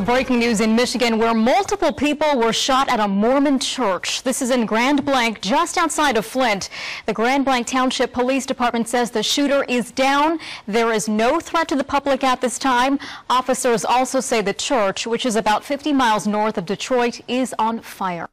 Breaking news in Michigan, where multiple people were shot at a Mormon church. This is in Grand Blanc, just outside of Flint. The Grand Blanc Township Police Department says the shooter is down. There is no threat to the public at this time. Officers also say the church, which is about 50 miles north of Detroit, is on fire.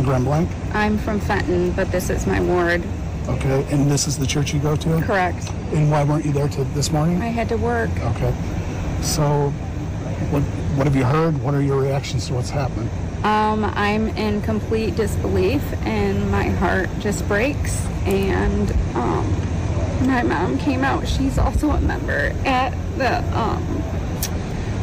Grand Blanc? I'm from Fenton, but this is my ward. Okay, and this is the church you go to? Correct. And why weren't you there this morning? I had to work. Okay. So, what have you heard? What are your reactions to what's happened? I'm in complete disbelief, and my heart just breaks. And my mom came out. She's also a member at the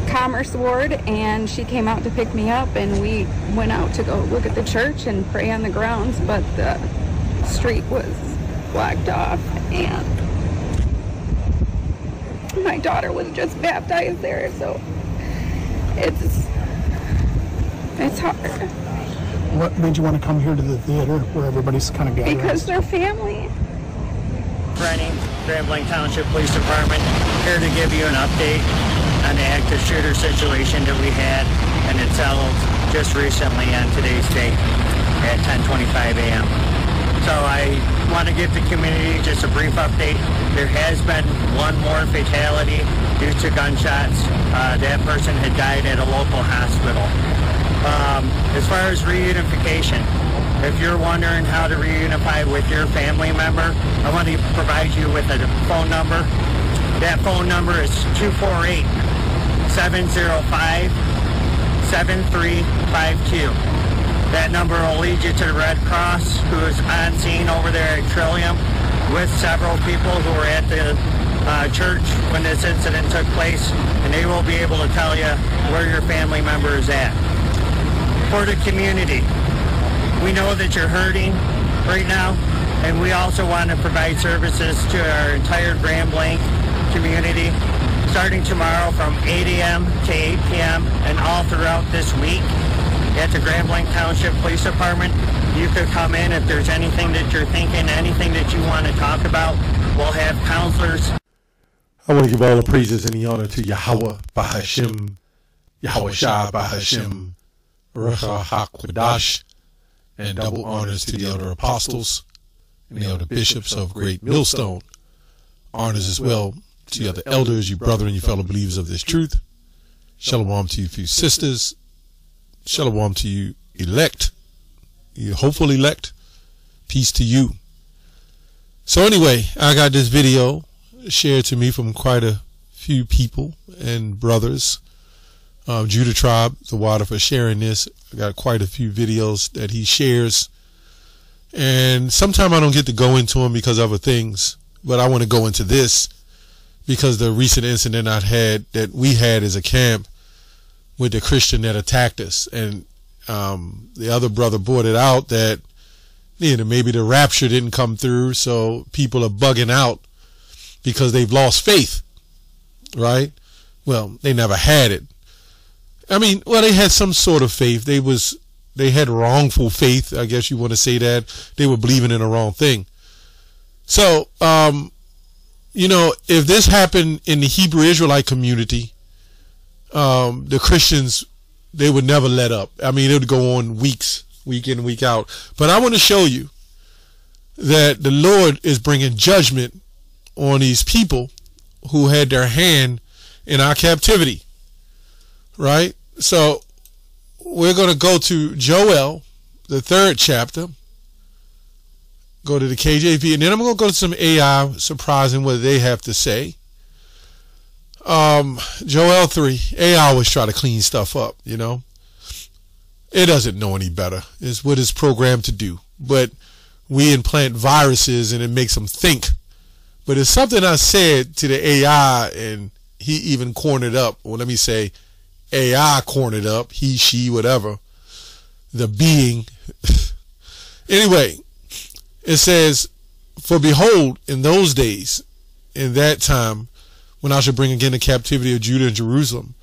Commerce Ward, and she came out to pick me up, and we went out to go look at the church and pray on the grounds, but the street was blocked off, and my daughter was just baptized there, so it's hard. What made you want to come here to the theater where everybody's kind of gathered? Because they're family. Running Grand Blanc Township Police Department, here to give you an update on the active shooter situation that we had, and it settled just recently on today's date at 10:25 a.m. So I want to give the community just a brief update. There has been one more fatality due to gunshots. That person had died at a local hospital. As far as reunification, if you're wondering how to reunify with your family member, I want to provide you with a phone number. That phone number is 248-705-7352. That number will lead you to the Red Cross, who is on scene over there at Trillium with several people who were at the church when this incident took place, and they will be able to tell you where your family member is at. For the community, we know that you're hurting right now, and we also want to provide services to our entire Grand Blanc community starting tomorrow from 8 a.m. to 8 p.m. and all throughout this week at the Grand Blanc Township Police Department. You could come in if there's anything that you're thinking, anything that you want to talk about. We'll have counselors. I want to give all the praises and the honor to Yahweh Bahashim, Yahweh Shah Bahashim, Ruach HaKodesh, and double honors to the elder apostles and the elder bishops of Great Millstone. Honors as well to the other elders, you brethren, you fellow believers of this truth. Shalom to you few sisters. Shalom to you elect, you hopeful elect. Peace to you. So anyway, I got this video shared to me from quite a few people and brothers. Judah Tribe, the water for sharing this. I got quite a few videos that he shares. And sometimes I don't get to go into them because of other things. But I want to go into this because the recent incident that we had as a camp with the Christian that attacked us. And the other brother brought it out that maybe the rapture didn't come through, so people are bugging out because they've lost faith, right? Well, they never had it. I mean, well, they had some sort of faith. They had wrongful faith, I guess you want to say that. They were believing in the wrong thing. So, if this happened in the Hebrew Israelite community, the Christians, they would never let up. I mean, it would go on weeks, week in, week out. But I want to show you that the Lord is bringing judgment on these people who had their hand in our captivity, right? So we're going to go to Joel, the 3rd chapter, go to the KJV, and then I'm going to go to some AI, surprising what they have to say. Joel 3, AI always try to clean stuff up, It doesn't know any better. It's what it's programmed to do. But we implant viruses and it makes them think. But it's something I said to the AI, and he even cornered up, or let me say AI cornered up, he, she, whatever, the being. Anyway, It says, for behold, in those days, in that time, when I shall bring again the captivity of Judah and Jerusalem,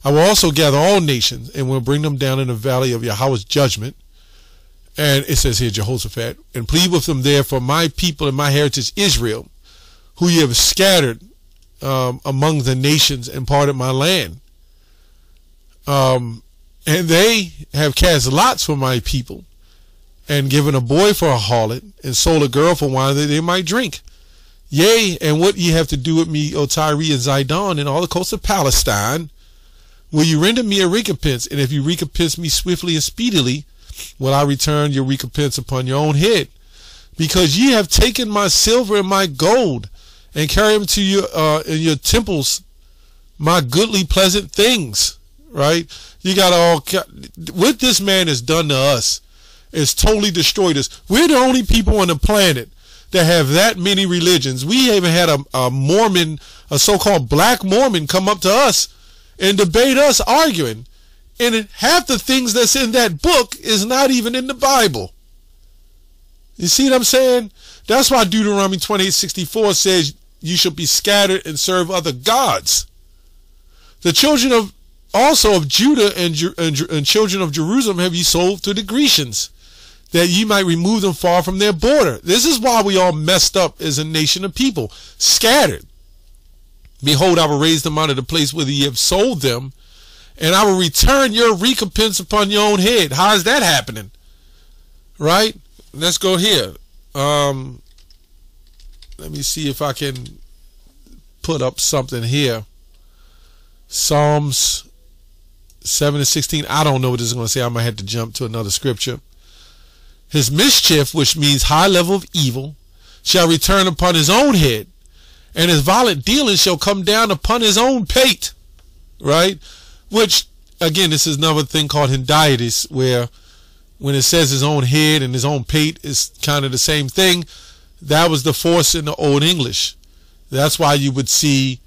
I will also gather all nations and will bring them down in the valley of Yahweh's judgment. And it says here, Jehoshaphat, and plead with them there for my people and my heritage Israel, who ye have scattered among the nations and parted my land. And they have cast lots for my people, and given a boy for a harlot, and sold a girl for wine that they might drink. Yea, and what ye have to do with me, O Tyre and Zidon, and all the coasts of Palestine, will you render me a recompense? And if you recompense me swiftly and speedily, will I return your recompense upon your own head? Because ye have taken my silver and my gold, and carry them to your in your temples, my goodly pleasant things. Right? You got all what this man has done to us is totally destroyed us. We're the only people on the planet that have that many religions. We even had a Mormon, a so-called black Mormon, come up to us and debate us, arguing. And half the things that's in that book is not even in the Bible. You see what I'm saying? That's why Deuteronomy 28:64 says you shall be scattered and serve other gods. The children of Judah and children of Jerusalem have ye sold to the Grecians, that ye might remove them far from their border. This is why we all messed up as a nation of people, scattered. Behold, I will raise them out of the place whither ye have sold them, and I will return your recompense upon your own head. How is that happening? Right? Let's go here. Let me see if I can put up something here. Psalms 7:16. I don't know what this is going to say. I might have to jump to another scripture. His mischief, which means high level of evil, shall return upon his own head, and his violent dealings shall come down upon his own pate. Right? Which, again, this is another thing called hendiadys, where when it says his own head and his own pate is kind of the same thing. That was the force in the Old English. That's why you would see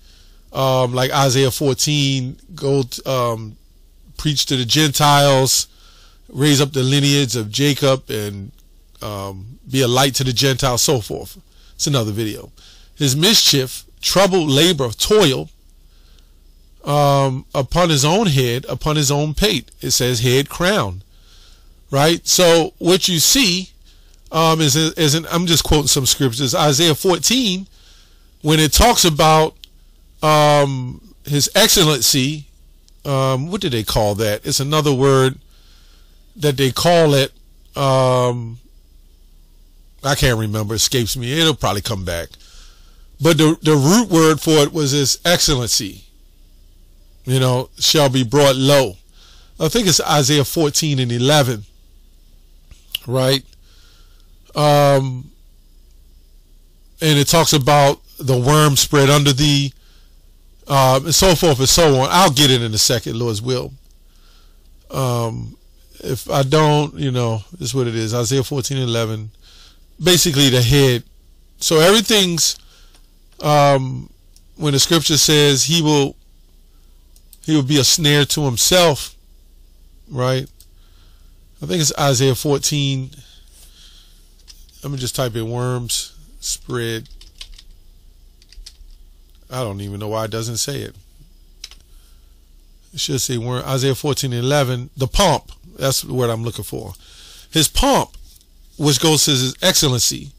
like Isaiah 14 go preach to the Gentiles, raise up the lineage of Jacob, and be a light to the Gentiles, so forth. It's another video. His mischief, trouble, labor, toil upon his own head, upon his own pate. It says head crown. Right? So what you see is I'm just quoting some scriptures. Isaiah 14, when it talks about his excellency, what do they call that? It's another word that they call it. I can't remember. It escapes me. It'll probably come back. But the root word for it was his excellency. You know, shall be brought low. I think it's Isaiah 14:11. Right? And it talks about the worm spread under thee, and so forth and so on. I'll get it in a second, Lord's will. If I don't, you know, this is what it is. Isaiah 14:11. Basically the head. So everything's, when the scripture says he will be a snare to himself, right? I think it's Isaiah 14. Let me just type in worms spread. I don't even know why it doesn't say it. It should say worm. Isaiah 14:11. The pomp. That's the word I'm looking for. His pomp, which goes to his excellency.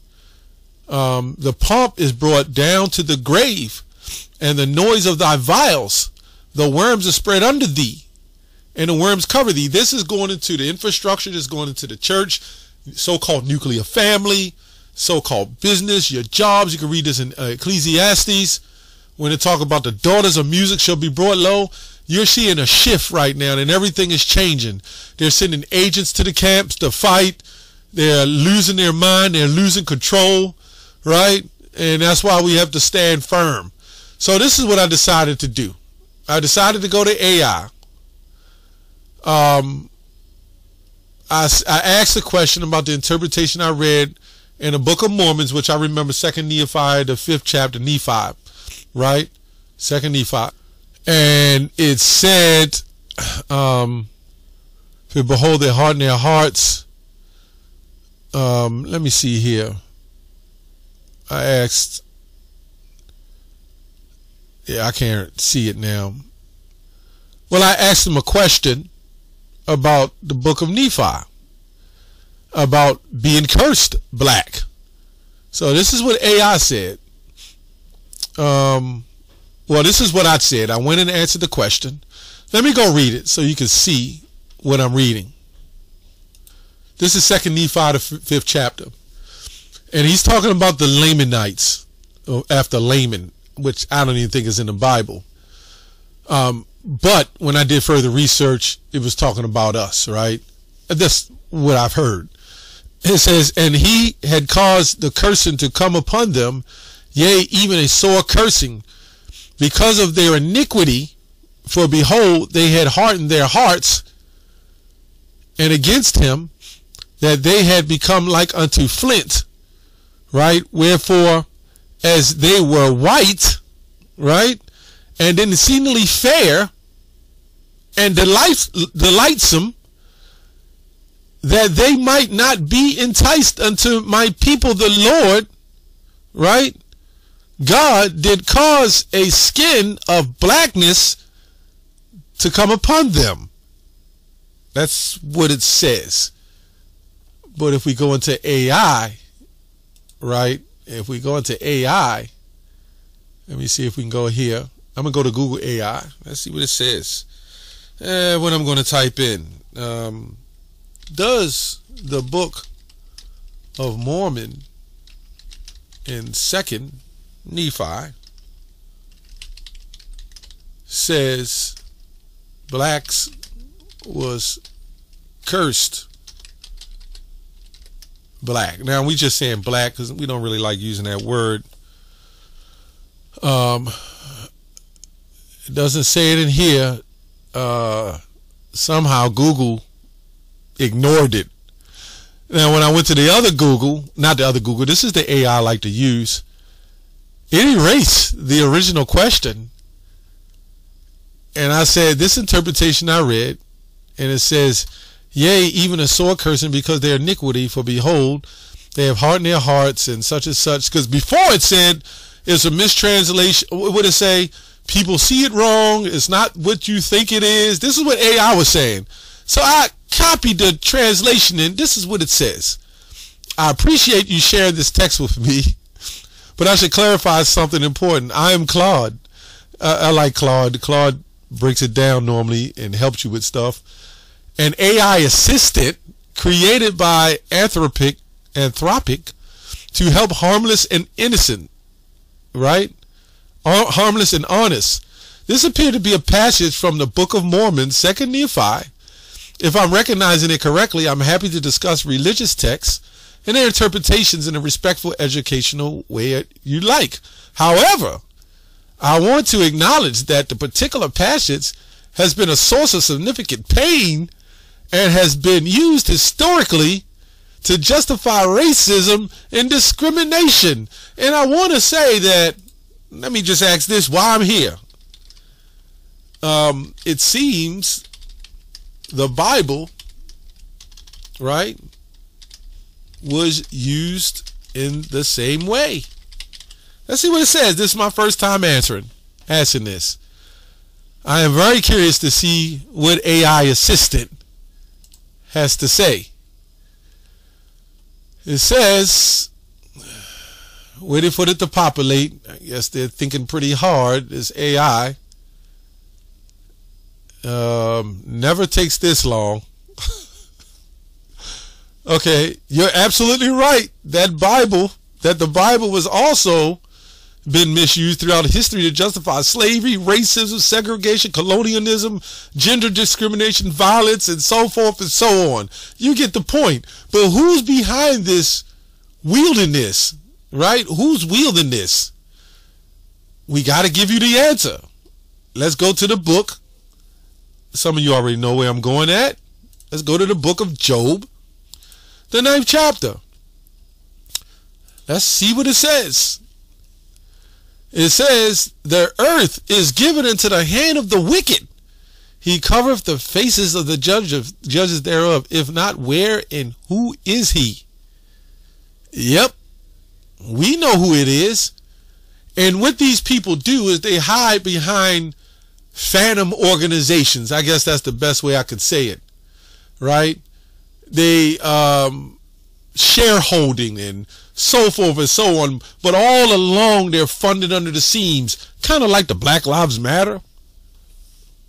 The pomp is brought down to the grave, and the noise of thy vials. The worms are spread under thee, and the worms cover thee. This is going into the infrastructure. This is going into the church, so-called nuclear family, so-called business, your jobs. You can read this in Ecclesiastes. When they talk about the daughters of music shall be brought low, you're seeing a shift right now, and everything is changing. They're sending agents to the camps to fight. They're losing their mind. They're losing control, right? And that's why we have to stand firm. So this is what I decided to do. I decided to go to AI. I asked a question about the interpretation I read in the Book of Mormons, which I remember 2 Nephi, the 5th chapter, Nephi, right? 2 Nephi. And it said, if you behold their heart and their hearts, let me see here. I asked, I can't see it now. Well, I asked him a question about the book of Nephi, about being cursed black. So this is what AI said. Well, this is what I said. I went and answered the question. Let me go read it so you can see what I'm reading. This is 2 Nephi, the 5th chapter. And he's talking about the Lamanites, after Laman, which I don't even think is in the Bible. But when I did further research, it was talking about us, right? That's what I've heard. It says, and he had caused the cursing to come upon them, yea, even a sore cursing, because of their iniquity. For behold, they had hardened their hearts, and against him, that they had become like unto flint, right? Wherefore, as they were white, right, and exceedingly fair, and delightsome, that they might not be enticed unto my people the Lord, right? God did cause a skin of blackness to come upon them. That's what it says. But if we go into AI, right? If we go into AI, let me see if we can go here. I'm going to go to Google AI. Let's see what it says. What I'm going to type in. Does the Book of Mormon in 2nd Nephi says blacks was cursed black. Now we just saying black because we don't really like using that word. It doesn't say it in here. Somehow Google ignored it. Now when I went to the other Google, not the other Google, this is the AI I like to use, it erased the original question. And I said, this interpretation I read, and it says, yea, even a sore cursing because their iniquity, for behold, they have hardened their hearts and such. Because before it said, it's a mistranslation. What would it say? People see it wrong. It's not what you think it is. This is what AI was saying. So I copied the translation, and this is what it says. I appreciate you sharing this text with me, but I should clarify something important. I am Claude. I like Claude. Claude breaks it down normally and helps you with stuff. An AI assistant created by Anthropic to help harmless and innocent, right? Harmless and honest. This appeared to be a passage from the Book of Mormon, 2nd Nephi. If I'm recognizing it correctly, I'm happy to discuss religious texts and their interpretations in a respectful, educational way you like. However, I want to acknowledge that the particular passage has been a source of significant pain and has been used historically to justify racism and discrimination. And I want to say that, let me just ask this while I'm here. It seems the Bible, right, was used in the same way. Let's see what it says. This is my first time asking this. I am very curious to see what AI assistant has to say. It says, waiting for it to populate. I guess they're thinking pretty hard. This AI never takes this long. Okay, you're absolutely right. That the Bible was also been misused throughout history to justify slavery, racism, segregation, colonialism, gender discrimination, violence, and so forth and so on. You get the point. But who's behind this wielding this, right? Who's wielding this? We got to give you the answer. Let's go to the book. Some of you already know where I'm going at. Let's go to the book of Job, the 9th chapter. Let's see what it says. It says, the earth is given into the hand of the wicked. He covereth the faces of the judges thereof. If not, where and who is he? Yep. We know who it is. And what these people do is they hide behind phantom organizations. I guess that's the best way I could say it, right? They shareholding and so forth and so on, but all along they're funded under the seams, kind of like the Black Lives Matter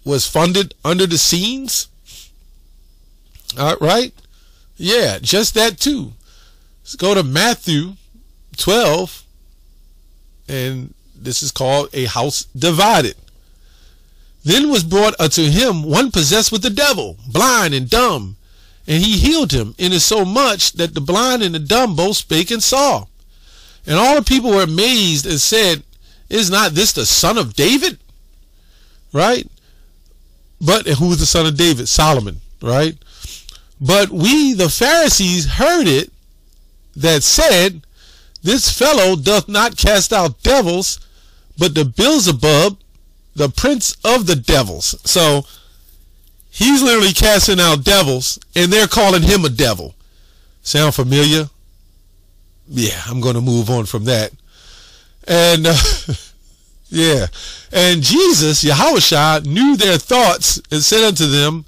was funded under the seams. Right? Yeah, just that too. Let's go to Matthew 12, and this is called a house divided. Then was brought unto him one possessed with the devil, blind and dumb, and he healed him, insomuch that the blind and the dumb both spake and saw. And all the people were amazed and said, is not this the son of David? Right? But who was the son of David? Solomon, right? But we, the Pharisees, heard it that said, this fellow doth not cast out devils, but the Beelzebub, the prince of the devils. So he's literally casting out devils, and they're calling him a devil. Sound familiar? Yeah, I'm going to move on from that. And yeah, and Jesus, Yahushua, knew their thoughts and said unto them,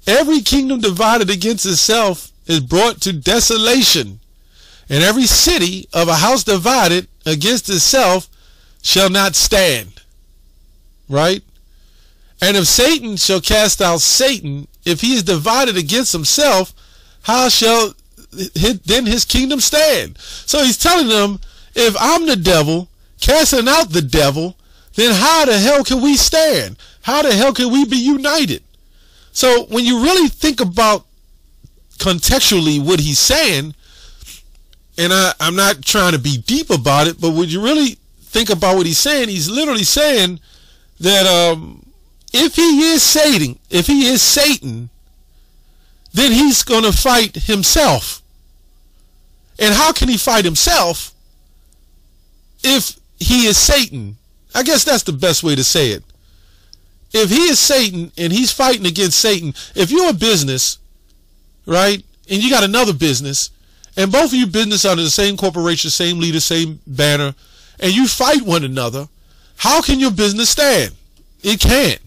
every kingdom divided against itself is brought to desolation, and every city of a house divided against itself shall not stand. Right? And if Satan shall cast out Satan, if he is divided against himself, how shall then his kingdom stand? So he's telling them, if I'm the devil casting out the devil, then how the hell can we stand? How the hell can we be united? So when you really think about contextually what he's saying, and I'm not trying to be deep about it, but when you really think about what he's saying, he's literally saying that if he is Satan, then he's going to fight himself. And how can he fight himself if he is Satan? I guess that's the best way to say it. If he is Satan and he's fighting against Satan, if you're a business, right, and you got another business, and both of you business under the same corporation, same leader, same banner, and you fight one another, how can your business stand? It can't.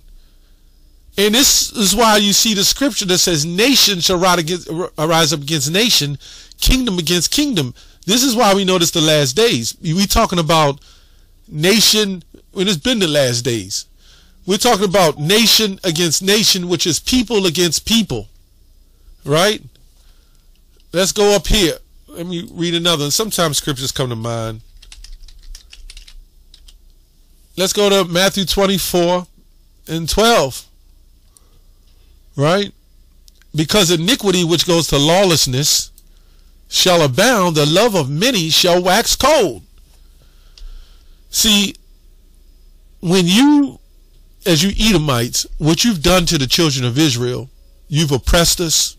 And this is why you see the scripture that says nation shall rise up against nation, kingdom against kingdom. This is why we know this the last days. We talking about nation when it's been the last days. We're talking about nation against nation, which is people against people. Right? Let's go up here. Let me read another. And sometimes scriptures come to mind. Let's go to Matthew 24 and 12. Right? Because iniquity which goes to lawlessness shall abound, the love of many shall wax cold. See, when you, as you Edomites, what you've done to the children of Israel, you've oppressed us.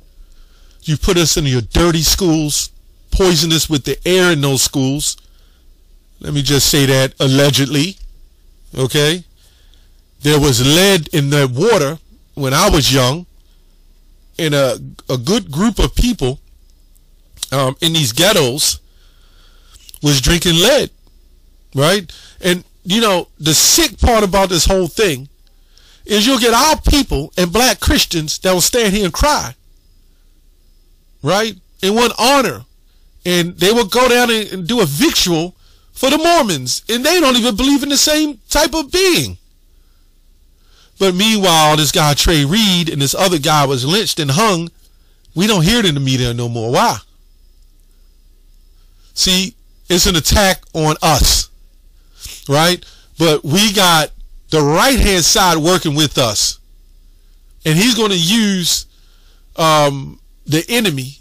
You put us in your dirty schools, poisoned us with the air in those schools. Let me just say that allegedly. Okay? There was lead in the water when I was young, and a good group of people in these ghettos was drinking lead, right? And, you know, the sick part about this whole thing is you'll get our people and black Christians that will stand here and cry, right? And want honor. And they will go down and do a victual for the Mormons, and they don't even believe in the same type of being. But meanwhile, this guy Trey Reed and this other guy was lynched and hung. We don't hear it in the media no more. Why? See, it's an attack on us, right? But we got the right-hand side working with us. And he's going to use the enemy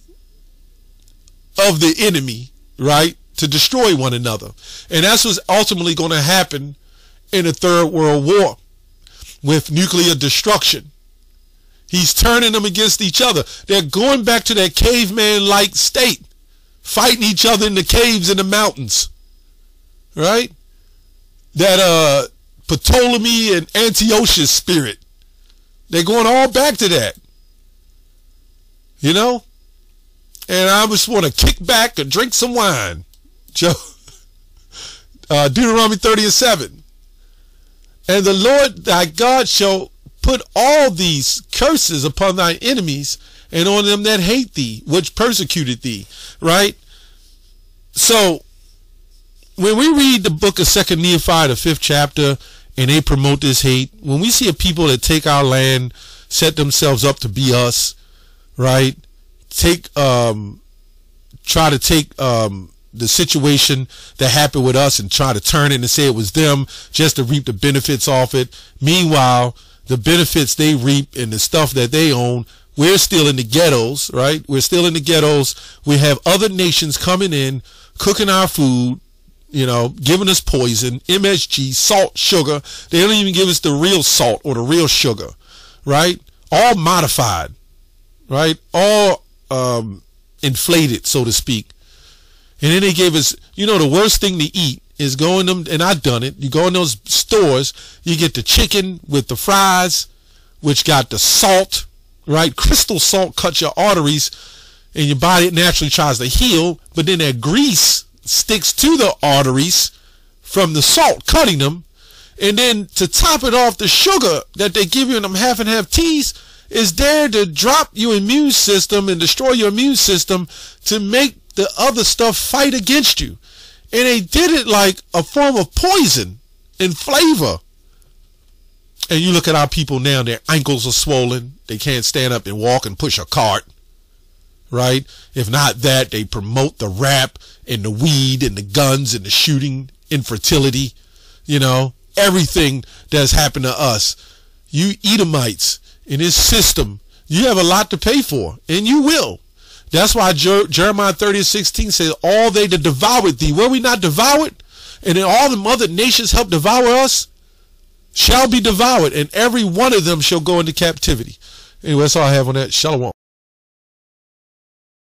of the enemy, right, to destroy one another. And that's what's ultimately going to happen in the Third World War with nuclear destruction. He's turning them against each other. They're going back to that caveman-like state, fighting each other in the caves in the mountains, right? That Ptolemy and Antiochus spirit. They're going all back to that, you know? And I just want to kick back and drink some wine. Joe, Deuteronomy 30:7. And the Lord thy God shall put all these curses upon thy enemies and on them that hate thee, which persecuted thee. Right? So when we read the book of 2 Nephi, the 5th chapter, and they promote this hate, when we see a people that take our land, set themselves up to be us, right? Try to take the situation that happened with us and try to turn it and say it was them just to reap the benefits off it. Meanwhile, the benefits they reap and the stuff that they own, we're still in the ghettos, right? We're still in the ghettos. We have other nations coming in, cooking our food, giving us poison, MSG, salt, sugar. They don't even give us the real salt or the real sugar, right? All modified, right? All inflated, so to speak. And then they gave us, the worst thing to eat is going them, and I've done it. You go in those stores, you get the chicken with the fries, which got the salt, right? Crystal salt cuts your arteries, and your body naturally tries to heal, but then that grease sticks to the arteries from the salt cutting them. And then to top it off, the sugar that they give you in them half and half teas is there to drop your immune system and destroy your immune system to make the other stuff fight against you. And they did it like a form of poison and flavor. And you look at our people now, their ankles are swollen. They can't stand up and walk and push a cart, right? If not that, they promote the rap and the weed and the guns and the shooting, infertility, everything that's happened to us. You Edomites in this system, you have a lot to pay for, and you will. That's why Jeremiah 30:16 says, all they that devoured thee, were we not devoured? And then all the other nations help devour us, shall be devoured, and every one of them shall go into captivity. Anyway, that's all I have on that. Shalom.